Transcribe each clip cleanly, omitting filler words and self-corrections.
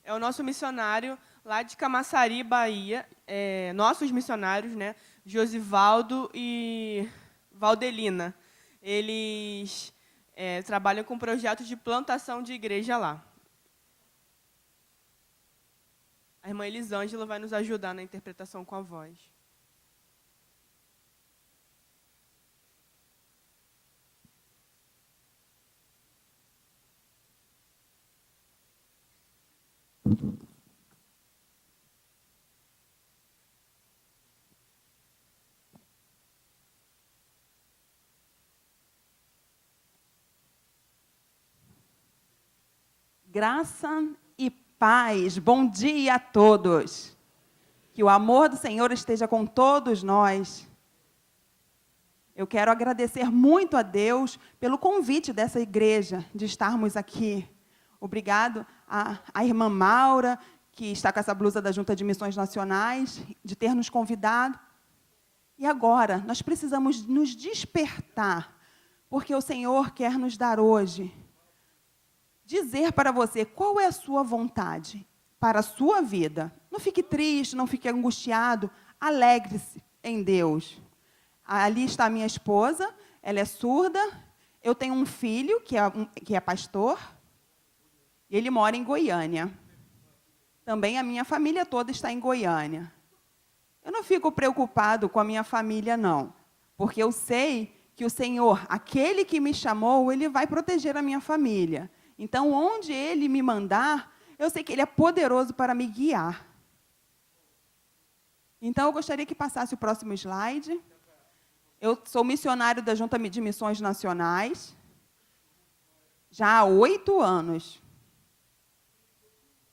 é o nosso missionário lá de Camaçari, Bahia, nossos missionários, né, Josivaldo e Valdelina. Eles trabalham com projetos de plantação de igreja lá. A irmã Elisângela vai nos ajudar na interpretação com a voz. Graça e paz. Bom dia a todos. Que o amor do Senhor esteja com todos nós. Eu quero agradecer muito a Deus pelo convite dessa igreja de estarmos aqui. Obrigado à irmã Maura, que está com essa blusa da Junta de Missões Nacionais, de ter nos convidado. E agora, nós precisamos nos despertar, porque o Senhor quer nos dar hoje dizer para você qual é a sua vontade para a sua vida. Não fique triste, não fique angustiado, alegre-se em Deus. Ali está a minha esposa, ela é surda, eu tenho um filho que é pastor, e ele mora em Goiânia. Também a minha família toda está em Goiânia. Eu não fico preocupado com a minha família, não, porque eu sei que o Senhor, aquele que me chamou, Ele vai proteger a minha família. Então, onde Ele me mandar, eu sei que Ele é poderoso para me guiar. Então, eu gostaria que passasse o próximo slide. Eu sou missionário da Junta de Missões Nacionais, já há 8 anos.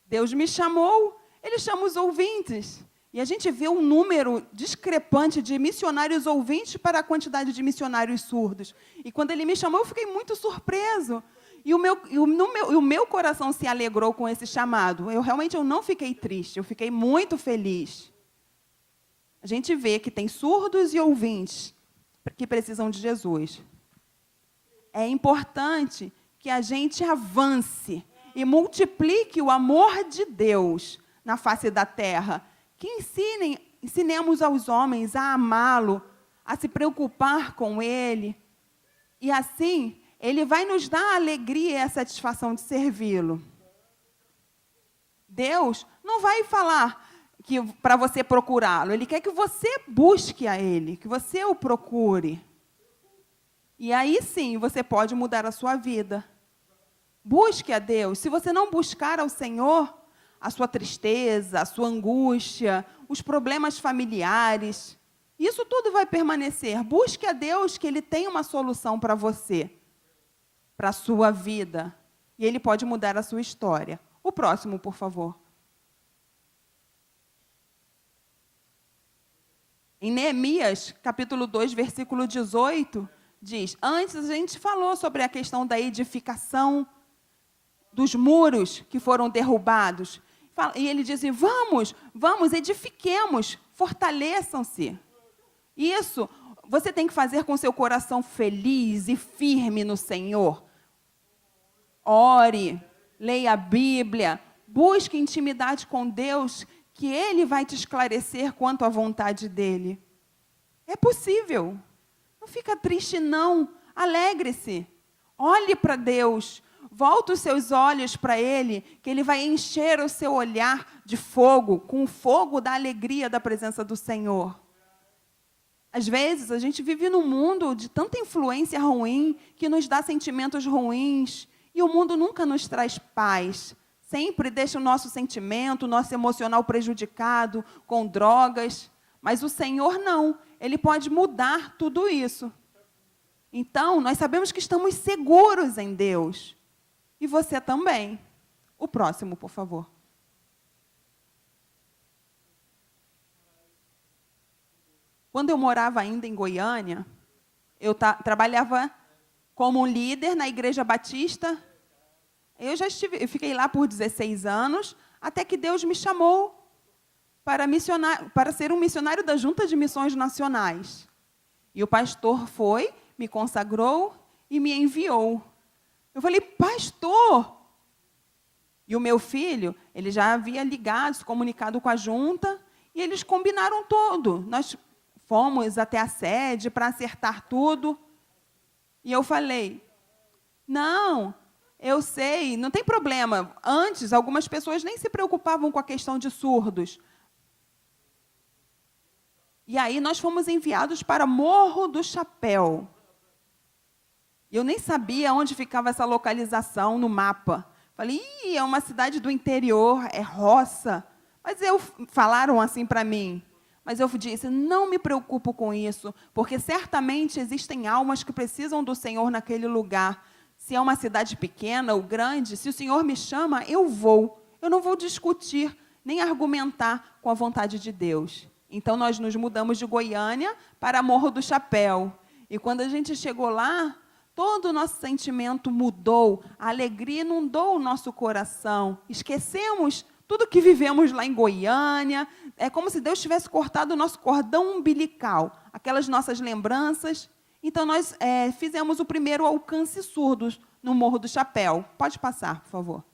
Deus me chamou, Ele chama os ouvintes. E a gente vê um número discrepante de missionários ouvintes para a quantidade de missionários surdos. E quando Ele me chamou, eu fiquei muito surpreso. E o meu coração se alegrou com esse chamado. Eu não fiquei triste, eu fiquei muito feliz. A gente vê que tem surdos e ouvintes que precisam de Jesus. É importante que a gente avance e multiplique o amor de Deus na face da terra. Que ensinemos aos homens a amá-lo, a se preocupar com Ele. E assim, Ele vai nos dar a alegria e a satisfação de servi-lo. Deus não vai falar para você procurá-lo. Ele quer que você busque a Ele, que você o procure. E aí sim, você pode mudar a sua vida. Busque a Deus. Se você não buscar ao Senhor, a sua tristeza, a sua angústia, os problemas familiares, isso tudo vai permanecer. Busque a Deus, que Ele tem uma solução para você, para a sua vida. E Ele pode mudar a sua história. O próximo, por favor. Em Neemias, capítulo 2, versículo 18, diz, antes a gente falou sobre a questão da edificação dos muros que foram derrubados. E ele diz, vamos, edifiquemos, fortaleçam-se. Isso você tem que fazer com seu coração feliz e firme no Senhor. Ore, leia a Bíblia, busque intimidade com Deus, que Ele vai te esclarecer quanto à vontade dEle. É possível. Não fica triste, não. Alegre-se. Olhe para Deus. Volta os seus olhos para Ele, que Ele vai encher o seu olhar de fogo, com o fogo da alegria da presença do Senhor. Às vezes, a gente vive num mundo de tanta influência ruim, que nos dá sentimentos ruins, e o mundo nunca nos traz paz. Sempre deixa o nosso sentimento, o nosso emocional prejudicado com drogas. Mas o Senhor não. Ele pode mudar tudo isso. Então, nós sabemos que estamos seguros em Deus. E você também. O próximo, por favor. Quando eu morava ainda em Goiânia, eu trabalhava como líder na Igreja Batista. Eu fiquei lá por 16 anos, até que Deus me chamou para ser um missionário da Junta de Missões Nacionais. E o pastor me consagrou e me enviou. Eu falei, pastor! E o meu filho, ele já havia ligado, se comunicado com a junta, e eles combinaram tudo. Nós fomos até a sede para acertar tudo. E eu falei, não, eu sei, não tem problema. Antes, algumas pessoas nem se preocupavam com a questão de surdos. E aí nós fomos enviados para Morro do Chapéu. Eu nem sabia onde ficava essa localização no mapa. Falei, é uma cidade do interior, é roça. Mas falaram assim para mim. Mas eu disse, não me preocupo com isso, porque certamente existem almas que precisam do Senhor naquele lugar. Se é uma cidade pequena ou grande, se o Senhor me chama, eu vou. Eu não vou discutir, nem argumentar com a vontade de Deus. Então, nós nos mudamos de Goiânia para Morro do Chapéu. E quando a gente chegou lá, todo o nosso sentimento mudou, a alegria inundou o nosso coração. Esquecemos tudo que vivemos lá em Goiânia. É como se Deus tivesse cortado o nosso cordão umbilical, aquelas nossas lembranças. Então, nós fizemos o primeiro alcance surdos no Morro do Chapéu. Pode passar, por favor.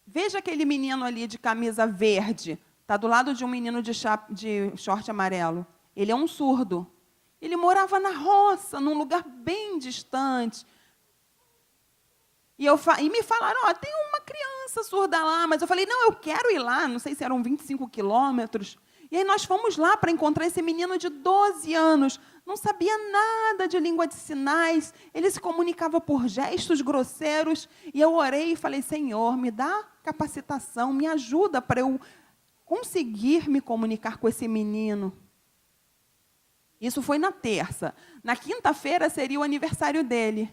Veja aquele menino ali de camisa verde. Está do lado de um menino de short amarelo. Ele é um surdo. Ele morava na roça, num lugar bem distante. E me falaram, tem uma criança surda lá. Mas eu falei, não, eu quero ir lá. Não sei se eram 25 quilômetros. E aí nós fomos lá para encontrar esse menino de 12 anos. Não sabia nada de língua de sinais. Ele se comunicava por gestos grosseiros. E eu orei e falei, Senhor, me dá capacitação, me ajuda para eu conseguir me comunicar com esse menino. Isso foi na terça. Na quinta-feira seria o aniversário dele.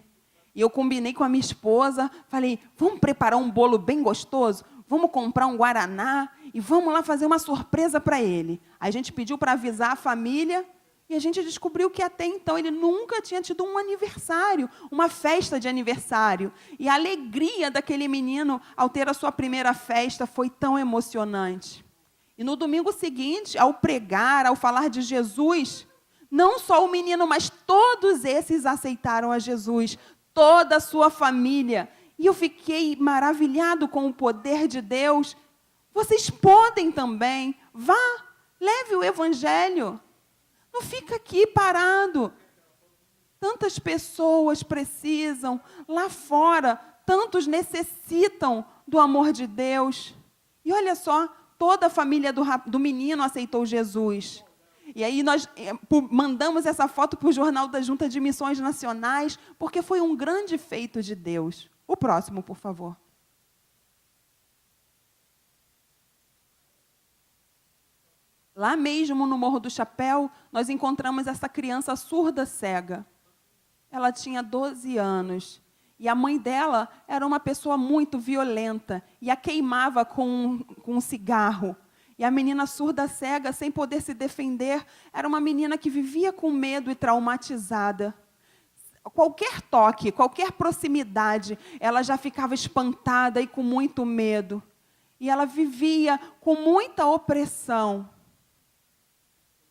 E eu combinei com a minha esposa, falei, vamos preparar um bolo bem gostoso? Vamos comprar um guaraná e vamos lá fazer uma surpresa para ele. Aí a gente pediu para avisar a família e a gente descobriu que até então ele nunca tinha tido um aniversário, uma festa de aniversário. E a alegria daquele menino ao ter a sua primeira festa foi tão emocionante. E no domingo seguinte, ao pregar, ao falar de Jesus, não só o menino, mas todos esses aceitaram a Jesus, toda a sua família. E eu fiquei maravilhado com o poder de Deus. Vocês podem também. Vá, leve o Evangelho. Não fica aqui parado. Tantas pessoas precisam. Lá fora, tantos necessitam do amor de Deus. E olha só, toda a família do menino aceitou Jesus. E aí nós mandamos essa foto para o Jornal da Junta de Missões Nacionais, porque foi um grande feito de Deus. O próximo, por favor. Lá mesmo, no Morro do Chapéu, nós encontramos essa criança surda cega. Ela tinha 12 anos. E a mãe dela era uma pessoa muito violenta e a queimava com um cigarro. E a menina surda cega, sem poder se defender, era uma menina que vivia com medo e traumatizada. Qualquer toque, qualquer proximidade, ela já ficava espantada e com muito medo. E ela vivia com muita opressão.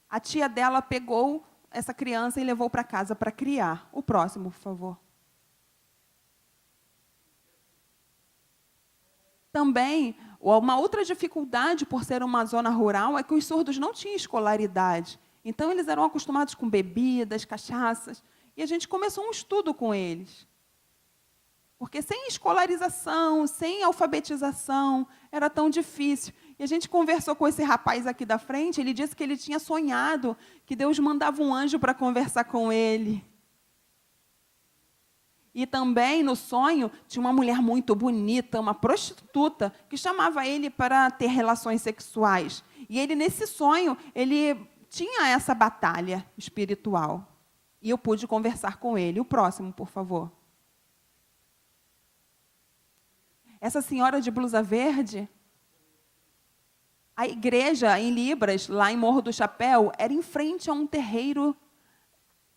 A tia dela pegou essa criança e levou para casa para criar. O próximo, por favor. Também, uma outra dificuldade por ser uma zona rural é que os surdos não tinham escolaridade. Então, eles eram acostumados com bebidas, cachaças. E a gente começou um estudo com eles. Porque sem escolarização, sem alfabetização, era tão difícil. E a gente conversou com esse rapaz aqui da frente, ele disse que ele tinha sonhado que Deus mandava um anjo para conversar com ele. E também, no sonho, tinha uma mulher muito bonita, uma prostituta, que chamava ele para ter relações sexuais. E ele, nesse sonho, ele tinha essa batalha espiritual. E eu pude conversar com ele. O próximo, por favor. Essa senhora de blusa verde, a igreja em Libras, lá em Morro do Chapéu, era em frente a um terreiro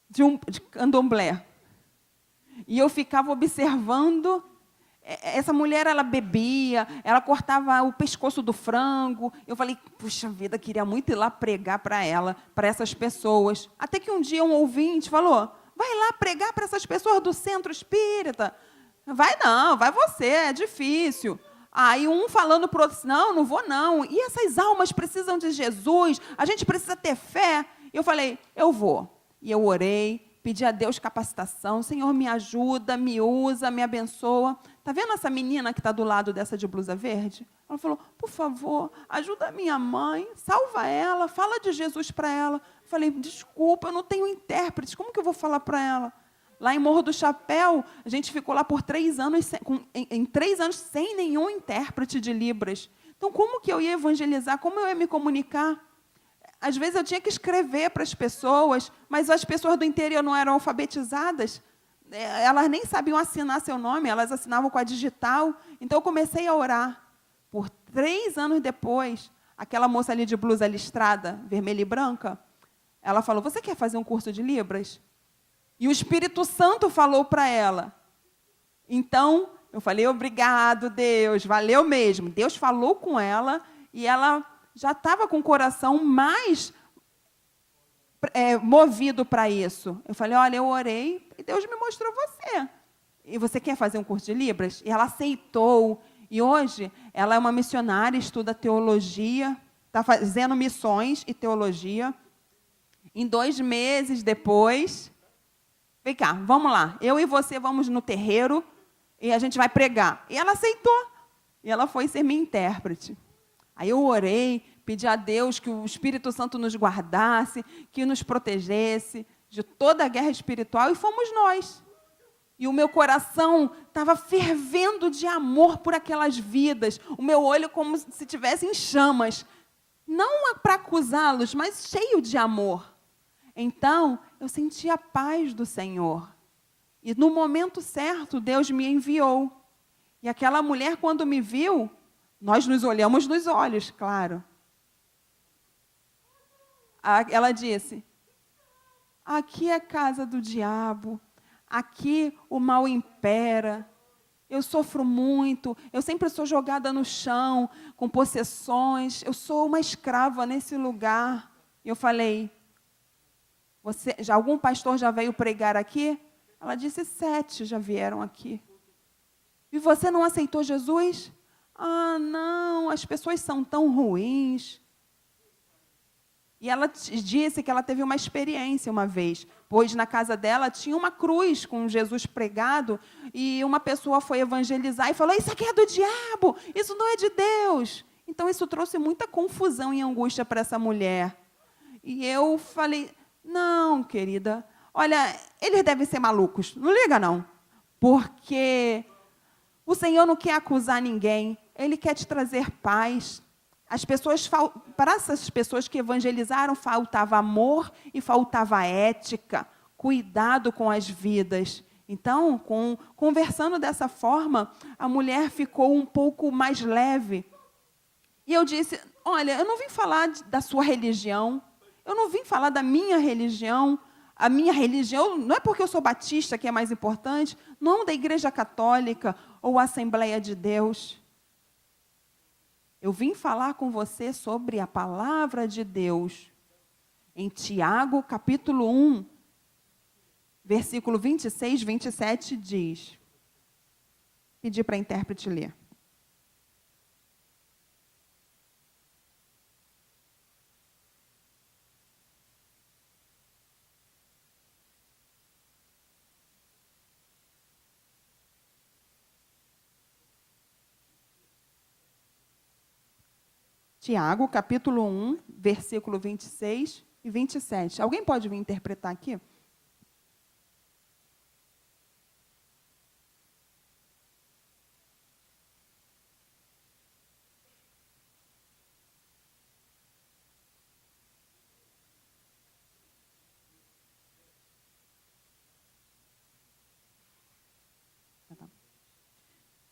de candomblé. E eu ficava observando Essa mulher, ela bebia, ela cortava o pescoço do frango. Eu falei, puxa vida, queria muito ir lá pregar para ela, para essas pessoas. Até que um dia um ouvinte falou, vai lá pregar para essas pessoas do centro espírita. Vai não, vai você, é difícil. Aí um falando para o outro, não, não vou não. E essas almas precisam de Jesus, a gente precisa ter fé. Eu falei, eu vou. E eu orei, pedi a Deus capacitação, Senhor, me ajuda, me usa, me abençoa. Está vendo essa menina que está do lado dessa de blusa verde? Ela falou, por favor, ajuda a minha mãe, salva ela, fala de Jesus para ela. Eu falei, desculpa, eu não tenho intérprete, como que eu vou falar para ela? Lá em Morro do Chapéu, a gente ficou lá por 3 anos, em 3 anos, sem nenhum intérprete de Libras. Então, como que eu ia evangelizar? Como eu ia me comunicar? Às vezes eu tinha que escrever para as pessoas, mas as pessoas do interior não eram alfabetizadas, elas nem sabiam assinar seu nome, elas assinavam com a digital. Então eu comecei a orar. Por 3 anos depois, aquela moça ali de blusa listrada, vermelha e branca, ela falou, você quer fazer um curso de Libras? E o Espírito Santo falou para ela. Então, eu falei, obrigado, Deus, valeu mesmo. Deus falou com ela e ela já estava com o coração mais movido para isso. Eu falei, olha, eu orei e Deus me mostrou você. E você quer fazer um curso de Libras? E ela aceitou. E hoje ela é uma missionária, estuda teologia, está fazendo missões e teologia. Em 2 meses depois, vem cá, vamos lá, eu e você vamos no terreiro e a gente vai pregar. E ela aceitou. E ela foi ser minha intérprete. Aí eu orei, pedi a Deus que o Espírito Santo nos guardasse, que nos protegesse de toda a guerra espiritual, e fomos nós. E o meu coração estava fervendo de amor por aquelas vidas, o meu olho como se estivesse em chamas, não para acusá-los, mas cheio de amor. Então, eu senti a paz do Senhor. E no momento certo, Deus me enviou. E aquela mulher, quando me viu, nós nos olhamos nos olhos, claro. Ela disse, aqui é casa do diabo, aqui o mal impera, eu sofro muito, eu sempre sou jogada no chão, com possessões, eu sou uma escrava nesse lugar. E eu falei, algum pastor já veio pregar aqui? Ela disse, 7 já vieram aqui. E você não aceitou Jesus? Ah, não, as pessoas são tão ruins. E ela disse que ela teve uma experiência uma vez, pois na casa dela tinha uma cruz com Jesus pregado, e uma pessoa foi evangelizar e falou, isso aqui é do diabo, isso não é de Deus. Então isso trouxe muita confusão e angústia para essa mulher. E eu falei, não, querida, olha, eles devem ser malucos, não liga não, porque o Senhor não quer acusar ninguém, Ele quer te trazer paz. Para essas pessoas que evangelizaram, faltava amor e faltava ética, cuidado com as vidas. Então, conversando dessa forma, a mulher ficou um pouco mais leve. E eu disse, olha, eu não vim falar da sua religião, eu não vim falar da minha religião. A minha religião não é porque eu sou batista que é mais importante, não da Igreja Católica ou Assembleia de Deus. Eu vim falar com você sobre a palavra de Deus. Em Tiago, capítulo 1, versículo 26, 27, diz. Pedi para a intérprete ler. Tiago, capítulo 1, versículo 26 e 27. Alguém pode vir interpretar aqui?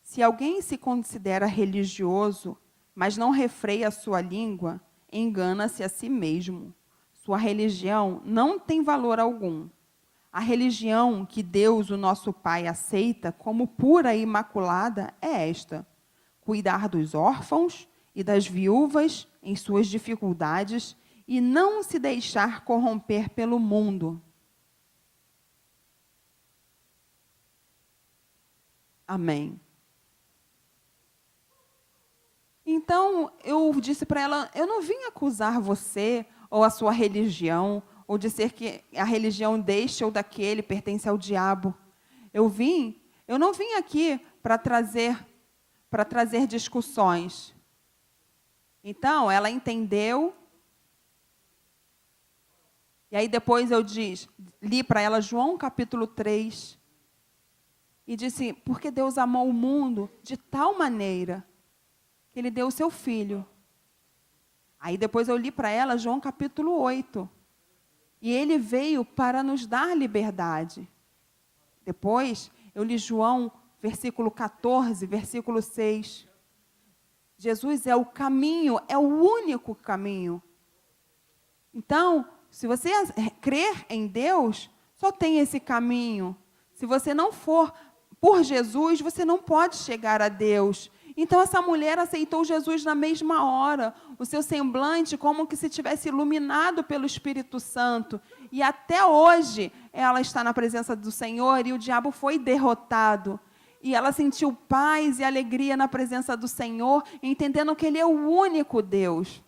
Se alguém se considera religioso, mas não refreia a sua língua, engana-se a si mesmo. Sua religião não tem valor algum. A religião que Deus, o nosso Pai, aceita como pura e imaculada é esta: cuidar dos órfãos e das viúvas em suas dificuldades e não se deixar corromper pelo mundo. Amém. Então, eu disse para ela, eu não vim acusar você ou a sua religião, ou dizer que a religião deste ou daquele pertence ao diabo. Eu não vim aqui para trazer discussões. Então, ela entendeu. E aí depois eu li para ela João capítulo 3. E disse, porque Deus amou o mundo de tal maneira que Ele deu o seu Filho. Aí depois eu li para ela João capítulo 8. E Ele veio para nos dar liberdade. Depois eu li João versículo 14, versículo 6. Jesus é o caminho, é o único caminho. Então, se você crer em Deus, só tem esse caminho. Se você não for por Jesus, você não pode chegar a Deus. Então, essa mulher aceitou Jesus na mesma hora. O seu semblante como que se tivesse iluminado pelo Espírito Santo. E até hoje, ela está na presença do Senhor e o diabo foi derrotado. E ela sentiu paz e alegria na presença do Senhor, entendendo que Ele é o único Deus.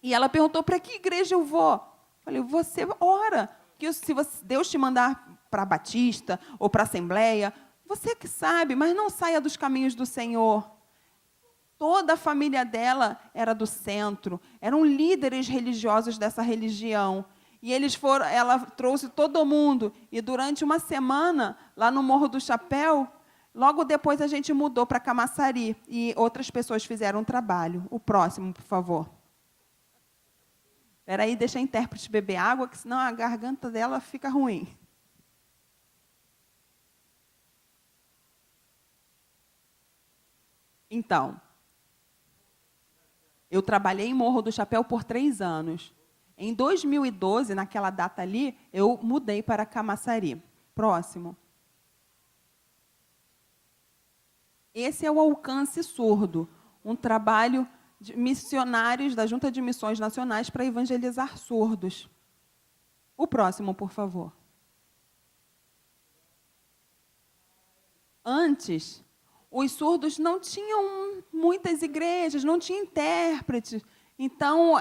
E ela perguntou, para que igreja eu vou? Eu falei, você ora. Que se Deus te mandar para a Batista ou para a Assembleia, você que sabe, mas não saia dos caminhos do Senhor. Toda a família dela era do centro, eram líderes religiosos dessa religião. E ela trouxe todo mundo. E durante uma semana, lá no Morro do Chapéu, logo depois a gente mudou para Camaçari. E outras pessoas fizeram um trabalho. O próximo, por favor. Espera aí, deixa a intérprete beber água, que senão a garganta dela fica ruim. Então, eu trabalhei em Morro do Chapéu por 3 anos. Em 2012, naquela data ali, eu mudei para Camaçari. Próximo. Esse é o Alcance Surdo, um trabalho de missionários da Junta de Missões Nacionais para evangelizar surdos. O próximo, por favor. Antes, os surdos não tinham muitas igrejas, não tinha intérprete. Então,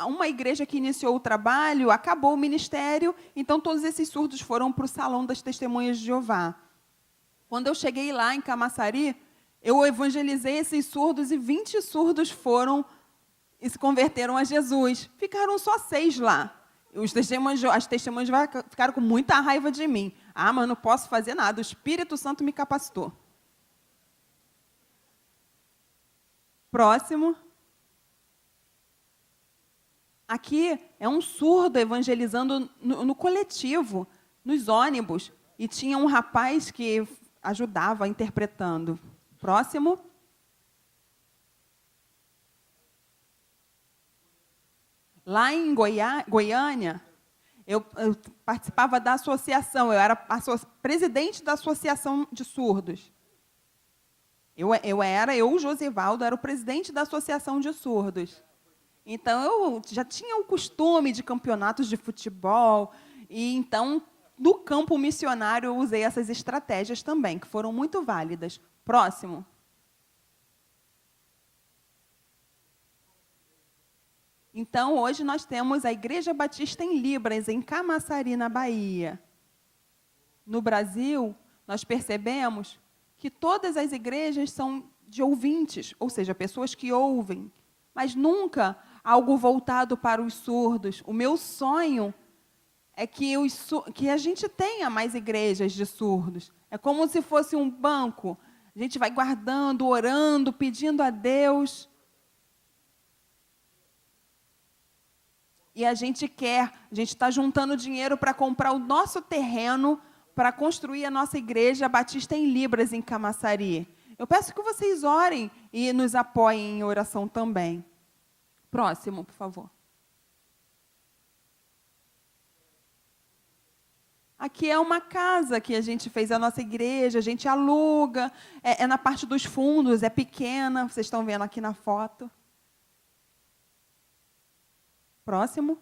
uma igreja que iniciou o trabalho, acabou o ministério, então todos esses surdos foram para o Salão das Testemunhas de Jeová. Quando eu cheguei lá em Camaçari, eu evangelizei esses surdos e 20 surdos foram e se converteram a Jesus. Ficaram só 6 lá. As testemunhas ficaram com muita raiva de mim. Ah, mas não posso fazer nada, o Espírito Santo me capacitou. Próximo. Aqui é um surdo evangelizando no coletivo, nos ônibus. E tinha um rapaz que ajudava interpretando. Próximo. Lá em Goiânia, eu participava da associação, eu era presidente da Associação de Surdos. O Josivaldo, era o presidente da Associação de Surdos. Então, eu já tinha o costume de campeonatos de futebol, e então, no campo missionário, eu usei essas estratégias também, que foram muito válidas. Próximo. Então, hoje nós temos a Igreja Batista em Libras, em Camaçari, na Bahia. No Brasil, nós percebemos que todas as igrejas são de ouvintes, ou seja, pessoas que ouvem, mas nunca algo voltado para os surdos. O meu sonho é que a gente tenha mais igrejas de surdos. É como se fosse um banco. A gente vai guardando, orando, pedindo a Deus. E a gente está juntando dinheiro para comprar o nosso terreno para construir a nossa igreja Batista em Libras, em Camaçari. Eu peço que vocês orem e nos apoiem em oração também. Próximo, por favor. Aqui é uma casa que a gente fez a nossa igreja, a gente aluga, é na parte dos fundos, é pequena, vocês estão vendo aqui na foto. Próximo.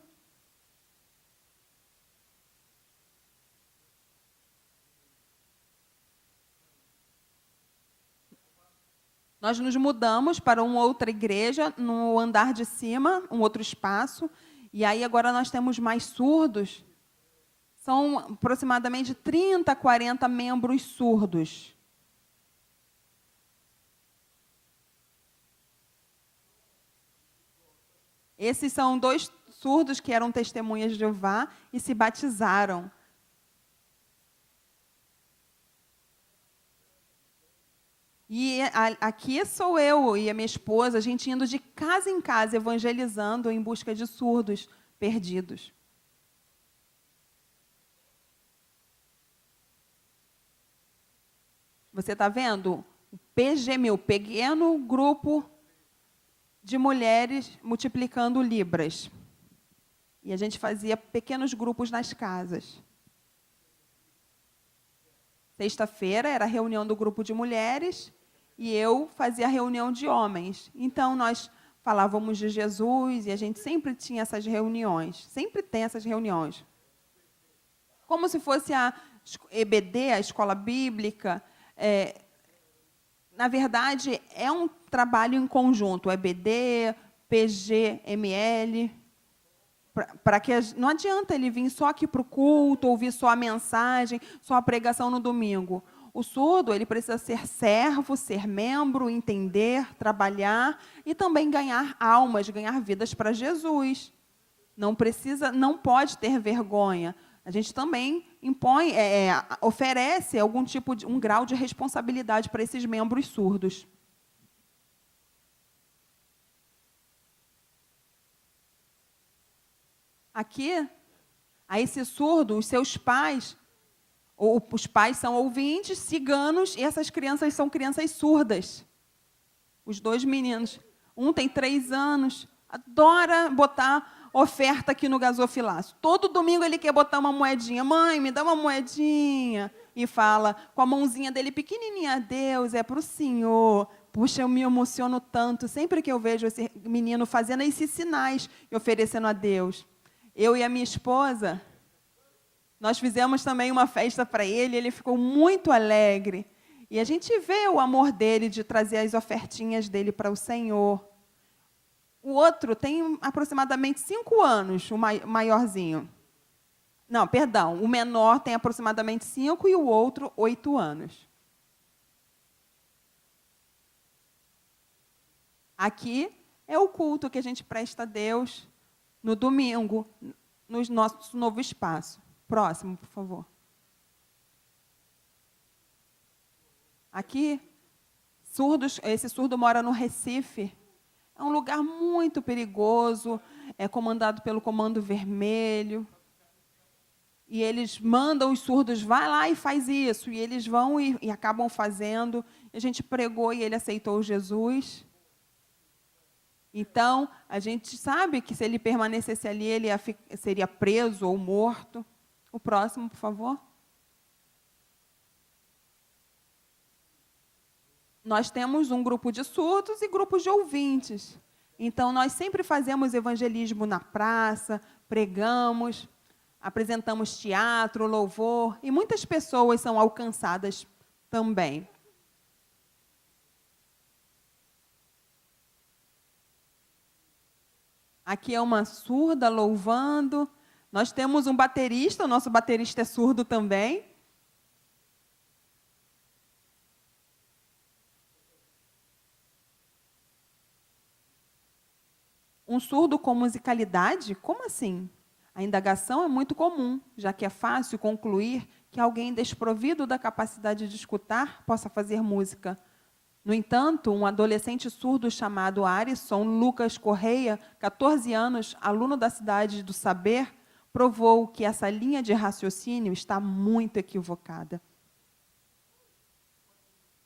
Nós nos mudamos para uma outra igreja, no andar de cima, um outro espaço, e aí agora nós temos mais surdos. São aproximadamente 30, 40 membros surdos. Esses são 2 surdos que eram testemunhas de Jeová e se batizaram. E aqui sou eu e a minha esposa, a gente indo de casa em casa, evangelizando em busca de surdos perdidos. Você está vendo? O PGMU, pequeno grupo de mulheres multiplicando libras. E a gente fazia pequenos grupos nas casas. Sexta-feira era a reunião do grupo de mulheres e eu fazia a reunião de homens. Então, nós falávamos de Jesus e a gente sempre tinha essas reuniões. Sempre tem essas reuniões. Como se fosse a EBD, a Escola Bíblica. Na verdade, é um trabalho em conjunto. EBD, PGML. Para que não adianta ele vir só aqui para o culto, ouvir só a mensagem, só a pregação no domingo. O surdo, ele precisa ser servo, ser membro, entender, trabalhar e também ganhar almas, ganhar vidas para Jesus. Não pode ter vergonha. A gente também impõe, oferece algum tipo de um grau de responsabilidade para esses membros surdos. Aqui, a esse surdo, os seus pais, ou os pais são ouvintes, ciganos, e essas crianças são crianças surdas. Os 2 meninos. Um tem 3 anos, adora botar oferta aqui no gasofilácio. Todo domingo ele quer botar uma moedinha. Mãe, me dá uma moedinha. E fala com a mãozinha dele pequenininha, Deus, é para o Senhor. Puxa, eu me emociono tanto sempre que eu vejo esse menino fazendo esses sinais e oferecendo a Deus. Eu e a minha esposa, nós fizemos também uma festa para ele ficou muito alegre. E a gente vê o amor dele de trazer as ofertinhas dele para o Senhor. O outro tem aproximadamente 5 anos, o maiorzinho. Não, perdão, o menor tem aproximadamente 5 e o outro 8 anos. Aqui é o culto que a gente presta a Deus no domingo, no nosso novo espaço. Próximo, por favor. Aqui, esse surdo mora no Recife. É um lugar muito perigoso, é comandado pelo Comando Vermelho. E eles mandam os surdos, vai lá e faz isso. E eles vão e acabam fazendo. A gente pregou e ele aceitou Jesus. Então, a gente sabe que se ele permanecesse ali, ele seria preso ou morto. O próximo, por favor. Nós temos um grupo de surdos e grupos de ouvintes. Então, nós sempre fazemos evangelismo na praça, pregamos, apresentamos teatro, louvor, e muitas pessoas são alcançadas também. Aqui é uma surda louvando. Nós temos um baterista, o nosso baterista é surdo também. Um surdo com musicalidade? Como assim? A indagação é muito comum, já que é fácil concluir que alguém desprovido da capacidade de escutar possa fazer música. No entanto, um adolescente surdo chamado Arisson Lucas Correia, 14 anos, aluno da cidade do Saber, provou que essa linha de raciocínio está muito equivocada.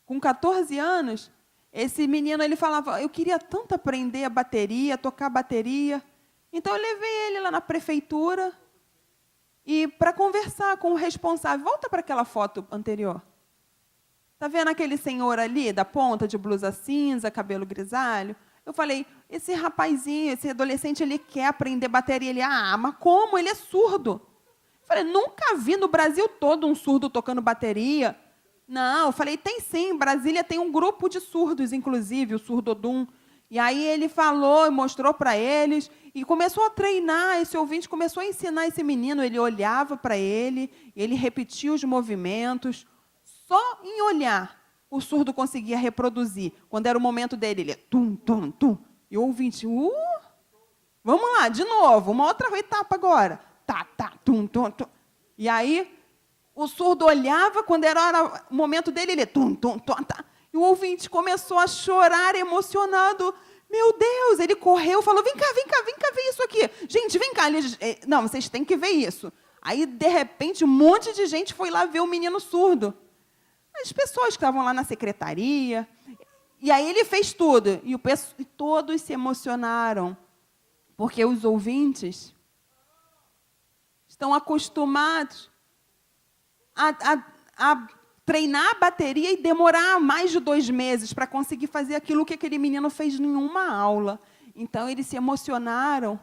Com 14 anos, esse menino ele falava, eu queria tanto aprender a bateria, tocar bateria. Então, eu levei ele lá na prefeitura e para conversar com o responsável. Volta para aquela foto anterior. Está vendo aquele senhor ali, da ponta, de blusa cinza, cabelo grisalho? Eu falei, esse rapazinho, esse adolescente, ele quer aprender bateria. Ele, mas como? Ele é surdo. Eu falei, nunca vi no Brasil todo um surdo tocando bateria. Não, eu falei, tem sim, em Brasília tem um grupo de surdos, inclusive, o Surdodum. E aí ele falou e mostrou para eles, e começou a treinar, esse ouvinte começou a ensinar esse menino, ele olhava para ele, ele repetia os movimentos. Só em olhar, o surdo conseguia reproduzir. Quando era o momento dele, ele tum, tum, tum. E o ouvinte, vamos lá, de novo, uma outra etapa agora. Tá, tá, tum, tum, tum. E aí, o surdo olhava, quando era o momento dele, ele tum, tum, tum, tá. E o ouvinte começou a chorar, emocionado. Meu Deus, ele correu, falou, vem cá ver isso aqui. Gente, vem cá. Não, vocês têm que ver isso. Aí, de repente, um monte de gente foi lá ver o menino surdo. As pessoas que estavam lá na secretaria. E aí ele fez tudo. E todos se emocionaram. Porque os ouvintes estão acostumados a treinar a bateria e demorar mais de 2 meses para conseguir fazer aquilo que aquele menino fez em uma aula. Então, eles se emocionaram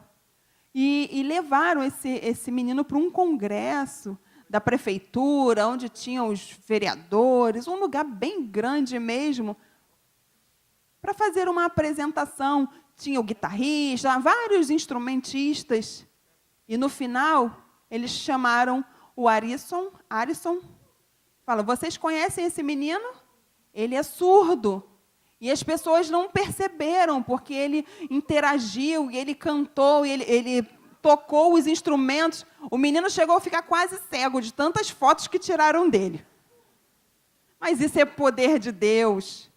e levaram esse menino para um congresso da prefeitura, onde tinham os vereadores, um lugar bem grande mesmo, para fazer uma apresentação. Tinha o guitarrista, vários instrumentistas. E, no final, eles chamaram o Arison. Falam, vocês conhecem esse menino? Ele é surdo. E as pessoas não perceberam, porque ele interagiu, e ele cantou, e ele tocou os instrumentos. O menino chegou a ficar quase cego de tantas fotos que tiraram dele. Mas isso é poder de Deus.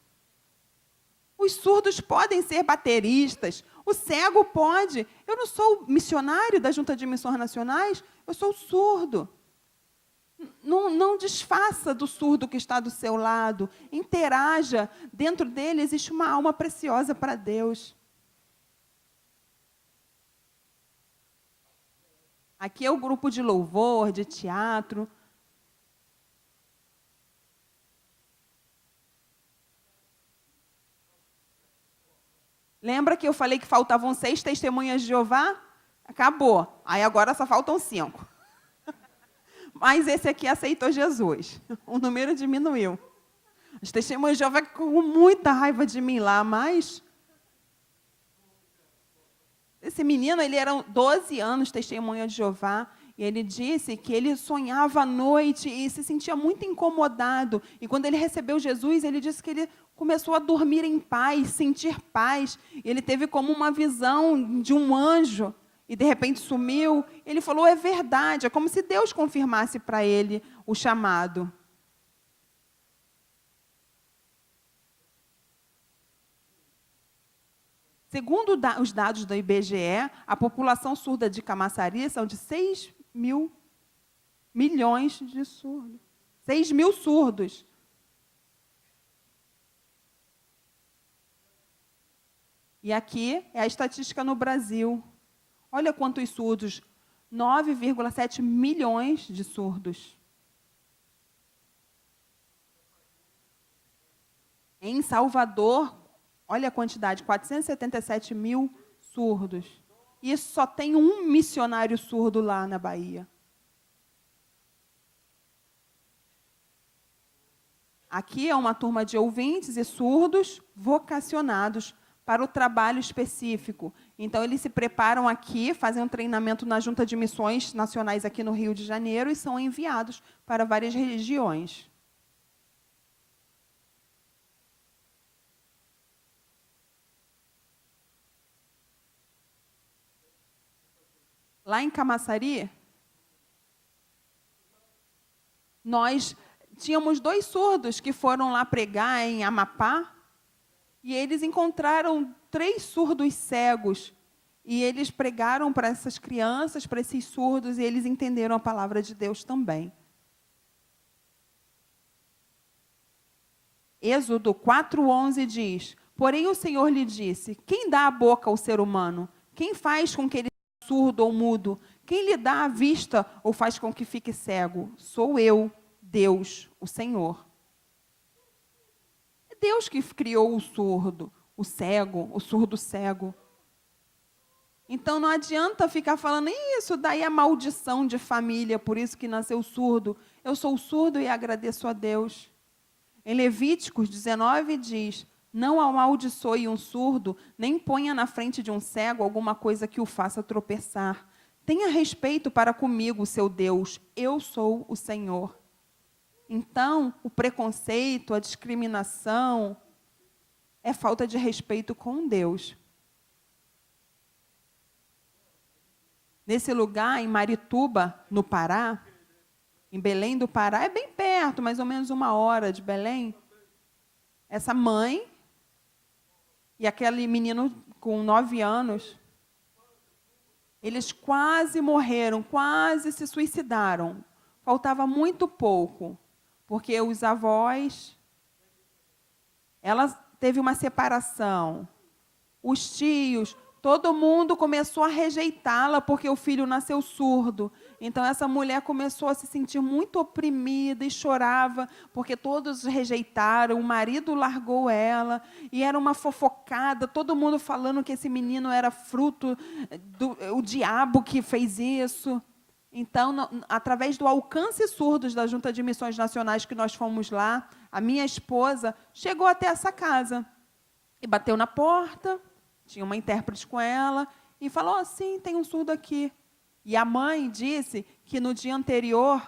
Os surdos podem ser bateristas. O cego pode. Eu não sou missionário da Junta de Missões Nacionais, eu sou surdo. Não desfaça do surdo que está do seu lado. Interaja. Dentro dele existe uma alma preciosa para Deus. Aqui é o grupo de louvor, de teatro. Lembra que eu falei que faltavam 6 testemunhas de Jeová? Acabou. Aí agora só faltam 5. Mas esse aqui aceitou Jesus. O número diminuiu. As testemunhas de Jeová ficam com muita raiva de mim lá, mas... Esse menino, ele era 12 anos, testemunha de Jeová, e ele disse que ele sonhava à noite e se sentia muito incomodado. E quando ele recebeu Jesus, ele disse que ele começou a dormir em paz, sentir paz. E ele teve como uma visão de um anjo, e de repente sumiu. Ele falou, é verdade, é como se Deus confirmasse para ele o chamado. Segundo os dados do IBGE, a população surda de Camaçari são de 6 milhões de surdos. 6 mil surdos. E aqui é a estatística no Brasil. Olha quantos surdos. 9,7 milhões de surdos. Em Salvador, olha a quantidade, 477 mil surdos. E só tem um missionário surdo lá na Bahia. Aqui é uma turma de ouvintes e surdos vocacionados para o trabalho específico. Então, eles se preparam aqui, fazem um treinamento na Junta de Missões Nacionais aqui no Rio de Janeiro e são enviados para várias regiões. Lá em Camaçari, nós tínhamos 2 surdos que foram lá pregar em Amapá, e eles encontraram 3 surdos cegos, e eles pregaram para essas crianças, para esses surdos, e eles entenderam a palavra de Deus também. Êxodo 4:11 diz, porém o Senhor lhe disse, quem dá a boca ao ser humano? Quem faz com que ele surdo ou mudo? Quem lhe dá a vista ou faz com que fique cego? Sou eu, Deus, o Senhor. É Deus que criou o surdo, o cego, o surdo cego. Então não adianta ficar falando, isso daí é maldição de família, por isso que nasceu surdo. Eu sou surdo e agradeço a Deus. Em Levíticos 19 diz, não amaldiçoe um surdo, nem ponha na frente de um cego alguma coisa que o faça tropeçar. Tenha respeito para comigo, seu Deus, eu sou o Senhor. Então, o preconceito, a discriminação, é falta de respeito com Deus. Nesse lugar, em Marituba, no Pará, em Belém do Pará, é bem perto, mais ou menos 1 hora de Belém. Essa mãe e aquele menino com 9 anos, eles quase morreram, quase se suicidaram. Faltava muito pouco, porque os avós, ela teve uma separação, os tios, todo mundo começou a rejeitá-la porque o filho nasceu surdo. Então, essa mulher começou a se sentir muito oprimida e chorava porque todos rejeitaram, o marido largou ela, e era uma fofocada, todo mundo falando que esse menino era fruto do diabo que fez isso. Então, através do alcance surdos da Junta de Missões Nacionais que nós fomos lá, a minha esposa chegou até essa casa e bateu na porta. Tinha uma intérprete com ela e falou, sim, tem um surdo aqui. E a mãe disse que no dia anterior,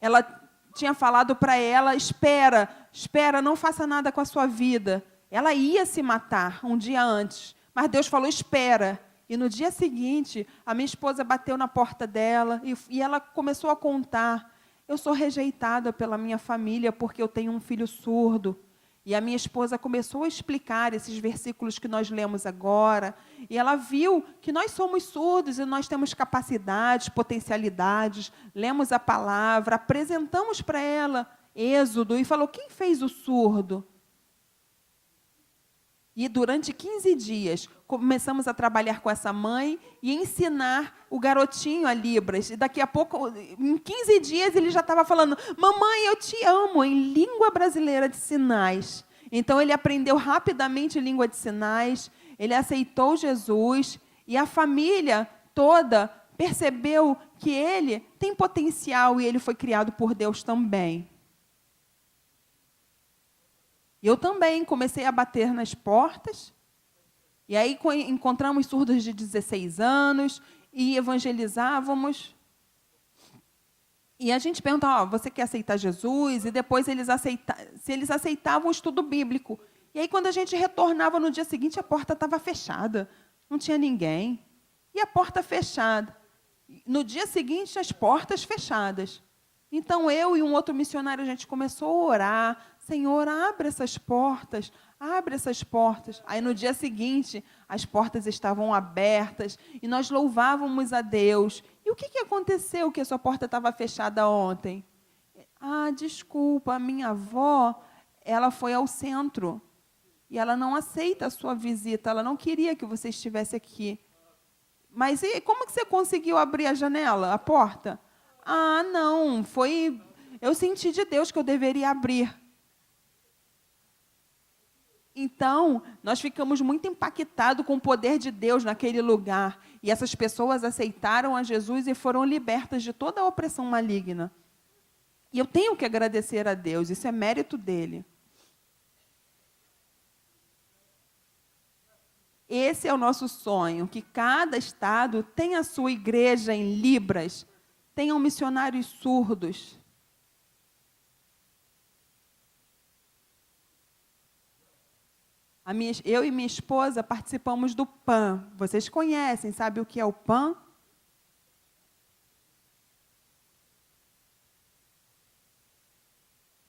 ela tinha falado para ela, espera, não faça nada com a sua vida. Ela ia se matar um dia antes, mas Deus falou, espera. E no dia seguinte, a minha esposa bateu na porta dela e ela começou a contar, eu sou rejeitada pela minha família porque eu tenho um filho surdo. E a minha esposa começou a explicar esses versículos que nós lemos agora, e ela viu que nós somos surdos e nós temos capacidades, potencialidades, lemos a palavra, apresentamos para ela Êxodo, e falou, quem fez o surdo? E durante 15 dias, começamos a trabalhar com essa mãe e ensinar o garotinho a Libras. E daqui a pouco, em 15 dias, ele já estava falando, mamãe, eu te amo, em língua brasileira de sinais. Então, ele aprendeu rapidamente língua de sinais, ele aceitou Jesus, e a família toda percebeu que ele tem potencial e ele foi criado por Deus também. Eu também comecei a bater nas portas, e aí encontramos surdos de 16 anos, e evangelizávamos. E a gente perguntava, você quer aceitar Jesus? E depois se eles aceitavam o estudo bíblico. E aí, quando a gente retornava no dia seguinte, a porta estava fechada, não tinha ninguém. E a porta fechada. No dia seguinte, as portas fechadas. Então, eu e um outro missionário, a gente começou a orar, Senhor, abre essas portas, abre essas portas. Aí, no dia seguinte, as portas estavam abertas e nós louvávamos a Deus. E o que aconteceu que a sua porta estava fechada ontem? Ah, desculpa, a minha avó, ela foi ao centro e ela não aceita a sua visita, ela não queria que você estivesse aqui. Mas e como que você conseguiu abrir a janela, a porta? Ah, não, eu senti de Deus que eu deveria abrir. Então, nós ficamos muito impactados com o poder de Deus naquele lugar. E essas pessoas aceitaram a Jesus e foram libertas de toda a opressão maligna. E eu tenho que agradecer a Deus, isso é mérito dele. Esse é o nosso sonho, que cada estado tenha a sua igreja em Libras, tenham missionários surdos. Eu e minha esposa participamos do PAN. Vocês conhecem, sabe o que é o PAN?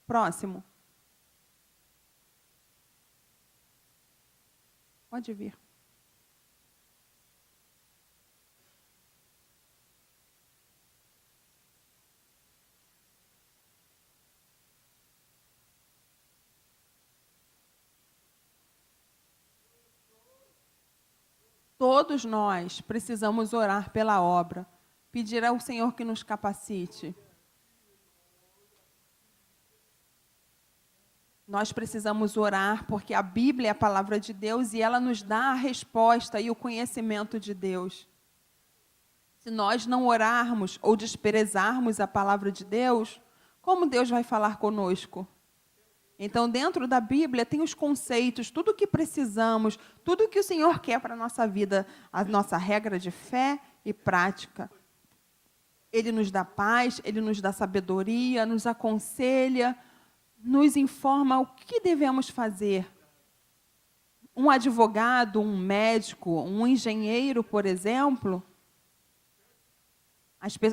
Próximo. Pode vir. Todos nós precisamos orar pela obra, pedir ao Senhor que nos capacite. Nós precisamos orar porque a Bíblia é a palavra de Deus e ela nos dá a resposta e o conhecimento de Deus. Se nós não orarmos ou desprezarmos a palavra de Deus, como Deus vai falar conosco? Então, dentro da Bíblia tem os conceitos, tudo o que precisamos, tudo o que o Senhor quer para a nossa vida, a nossa regra de fé e prática. Ele nos dá paz, Ele nos dá sabedoria, nos aconselha, nos informa o que devemos fazer. Um advogado, um médico, um engenheiro, por exemplo,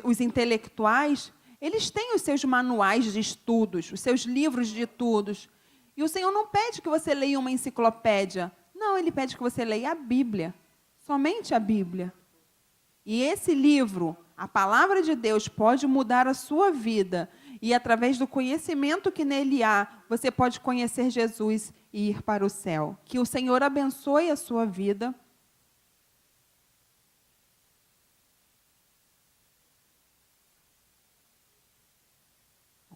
os intelectuais, eles têm os seus manuais de estudos, os seus livros de estudos. E o Senhor não pede que você leia uma enciclopédia. Não, Ele pede que você leia a Bíblia. Somente a Bíblia. E esse livro, a palavra de Deus, pode mudar a sua vida. E através do conhecimento que nele há, você pode conhecer Jesus e ir para o céu. Que o Senhor abençoe a sua vida.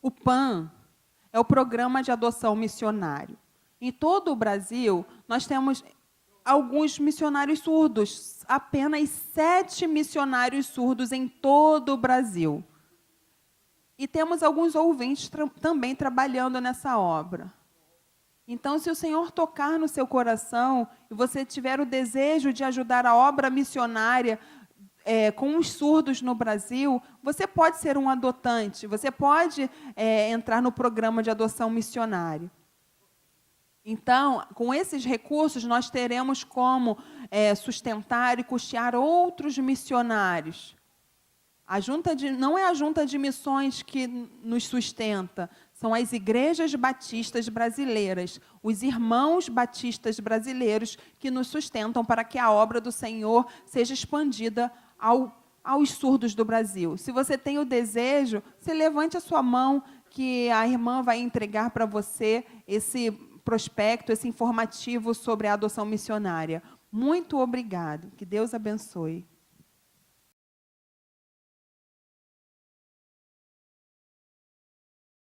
O PAN é o Programa de Adoção Missionário. Em todo o Brasil, nós temos alguns missionários surdos, apenas 7 missionários surdos em todo o Brasil. E temos alguns ouvintes também trabalhando nessa obra. Então, se o Senhor tocar no seu coração e você tiver o desejo de ajudar a obra missionária com os surdos no Brasil, você pode ser um adotante, você pode entrar no programa de adoção missionário. Então, com esses recursos, nós teremos como sustentar e custear outros missionários. Não é a Junta de Missões que nos sustenta, são as igrejas batistas brasileiras, os irmãos batistas brasileiros que nos sustentam para que a obra do Senhor seja expandida aos surdos do Brasil. Se você tem o desejo, você levante a sua mão, que a irmã vai entregar para você esse prospecto, esse informativo sobre a adoção missionária. Muito obrigado. Que Deus abençoe.